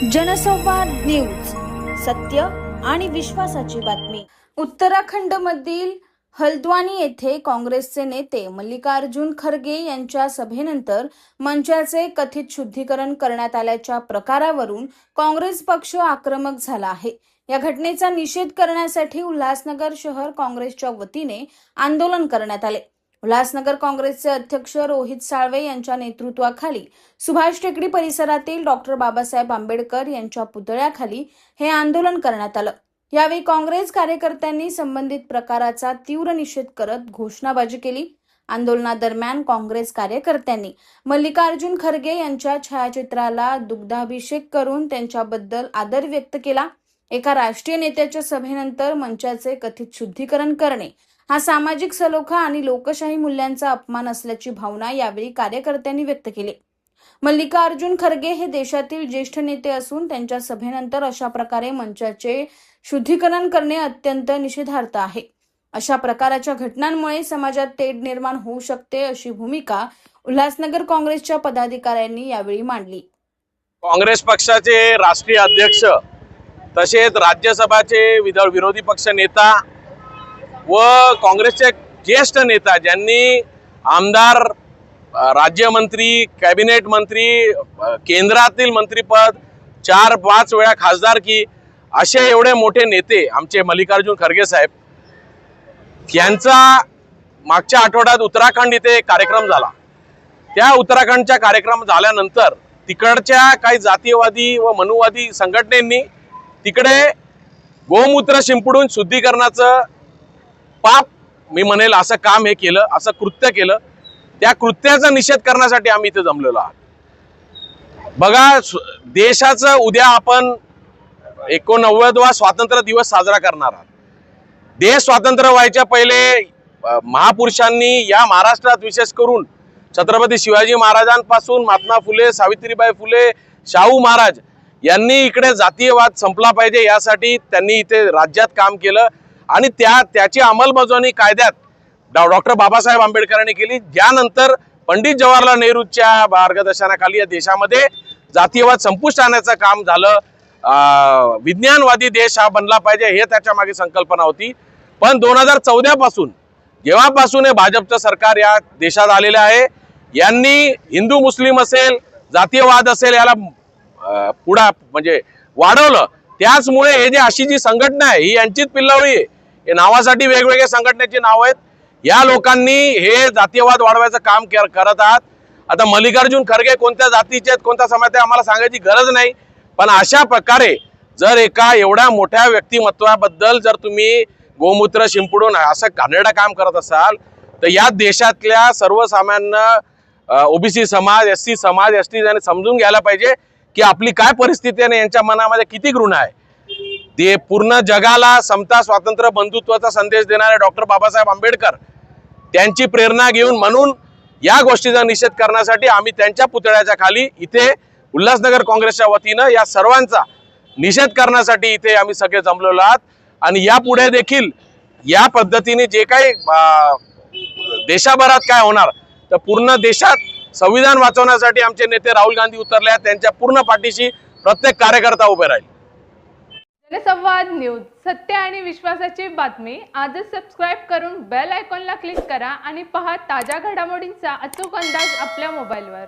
जनसंवाद न्यूज, सत्य आणि विश्वासाची बातमी। उत्तराखंडमधील हल्द्वानी येथे काँग्रेसचे नेते मल्लिकार्जुन खरगे यांच्या सभेनंतर मंचाचे कथित शुद्धीकरण करण्यात आल्याच्या प्रकारावरून काँग्रेस पक्ष आक्रमक झाला आहे। या घटनेचा निषेध करण्यासाठी उल्हासनगर शहर काँग्रेसच्या वतीने आंदोलन करण्यात आले। उल्हासनगर काँग्रेसचे अध्यक्ष रोहित साळवे यांच्या नेतृत्वाखाली सुभाष टेकडी परिसरातील डॉक्टर बाबासाहेब आंबेडकर यांच्या पुतळ्याखाली हे आंदोलन करण्यात आलं। यावेळी काँग्रेस कार्यकर्त्यांनी संबंधित प्रकाराचा तीव्र निषेध करत घोषणाबाजी केली। आंदोलनादरम्यान काँग्रेस कार्यकर्त्यांनी मल्लिकार्जुन खरगे यांच्या छायाचित्राला दुग्धाभिषेक करून त्यांच्याबद्दल आदर व्यक्त केला। एका राष्ट्रीय नेत्याच्या सभेनंतर मंचाचे कथित शुद्धीकरण करणे हा सामाजिक सलोखा आणि लोकशाही मूल्यांचा अपमान असल्याची भावना यावेळी कार्यकर्त्यांनी व्यक्त केली। मल्लिकार्जुन खरगे हे देशातील ज्येष्ठ नेते असून त्यांच्या सभेनंतर अशा प्रकारे मंचाचे शुद्धीकरण करणे अत्यंत निषेधार्ह आहे। अशा प्रकारच्या घटनांमुळे समाजात तेढ निर्माण होऊ शकते अशी भूमिका उल्हासनगर काँग्रेसच्या पदाधिकाऱ्यांनी यावेळी मांडली। काँग्रेस पक्षाचे राष्ट्रीय अध्यक्ष तसेच राज्यसभाचे विरोधी पक्ष नेता व काँग्रेसचे ज्येष्ठ नेता ज्यांनी आमदार, राज्यमंत्री, कॅबिनेट मंत्री, केंद्रातील मंत्रीपद, 4-5 वेळा खासदारकी असे एवढे मोठे नेते आमचे मल्लिकार्जुन खरगे साहेब यांचा मागच्या आठवड्यात उत्तराखंड इथे कार्यक्रम झाला। त्या उत्तराखंडच्या कार्यक्रम झाल्यानंतर तिकडच्या काही जातीयवादी व मनुवादी संघटनेंनी तिकडे गोमूत्र शिंपडून शुद्धीकरणाचं पाप मी म्हणेल असं काम हे केलं, असं कृत्य केलं। त्या कृत्याचा निषेध करण्यासाठी आम्ही इथे जमलेलो आहोत। बघा, देशाचं उद्या आपण 89वा स्वातंत्र्य दिवस साजरा करणार आहोत। देश स्वातंत्र्य व्हायच्या पहिले महापुरुषांनी या महाराष्ट्रात विशेष करून छत्रपती शिवाजी महाराजांपासून महात्मा फुले, सावित्रीबाई फुले, शाहू महाराज यांनी इकडे जातीयवाद संपला पाहिजे यासाठी त्यांनी इथे राज्यात काम केलं आणि त्याची अंमलबजावणी कायद्यात डॉक्टर बाबासाहेब आंबेडकरांनी केली। ज्यानंतर पंडित जवाहरलाल नेहरूंच्या मार्गदर्शनाखाली या देशामध्ये जातीयवाद संपुष्टात आणण्याचं काम झालं। विज्ञानवादी देश हा बनला पाहिजे हे त्याच्या मागे संकल्पना होती। पण 2014 पासून जेव्हापासून हे भाजपचं सरकार या देशात आलेलं आहे, यांनी हिंदू मुस्लिम असेल, जातीयवाद असेल याला पुढे म्हणजे वाढवलं। त्याचमुळे हे जे अशी जी संघटना आहे ही यांचीच पिल्लावळी आहे। हे नावासाठी वेगवेगळ्या संघटनेची नाव आहेत। या लोकांनी हे जातीयवाद वाढवायचं काम करत आहात। आता मल्लिकार्जुन खरगे कोणत्या जातीचे आहेत, कोणत्या समाजाचे आम्हाला सांगायची गरज नाही, पण अशा प्रकारे जर एका एवढ्या मोठ्या व्यक्तिमत्वाबद्दल जर तुम्ही गोमूत्र शिंपडून असं घाणेरडं काम करत असाल तर या देशातल्या सर्वसामान्य ओबीसी समाज, एससी समाज, एसटी यांनी समजून घ्यायला पाहिजे की आपली काय परिस्थिती आहे, यांच्या मनामध्ये किती घृणा आहे। ते पूर्ण जगाला समता, स्वातंत्र्य, बंधुत्वाचा संदेश देणारे डॉक्टर बाबासाहेब आंबेडकर त्यांची प्रेरणा घेऊन म्हणून या गोष्टीचा निषेध करण्यासाठी आम्ही त्यांच्या पुतळ्याच्या खाली इथे उल्हासनगर काँग्रेसच्या वतीनं या सर्वांचा निषेध करण्यासाठी इथे आम्ही सगळे जमलेलो आहोत। आणि यापुढे देखील या पद्धतीने जे काही देशाभरात काय होणार तर पूर्ण देशात संविधान वाचवण्यासाठी आमचे नेते राहुल गांधी उतरले आहेत। त्यांच्या पूर्ण पाठीशी प्रत्येक कार्यकर्ता उभे राहील। जनसंवाद न्यूज, सत्य आणि विश्वासाची बातमी। आजच सबस्क्राइब करून बेल आयकॉनला क्लिक करा आणि पहा ताज्या घडामोडींचा अचूक अंदाज आपल्या मोबाईलवर।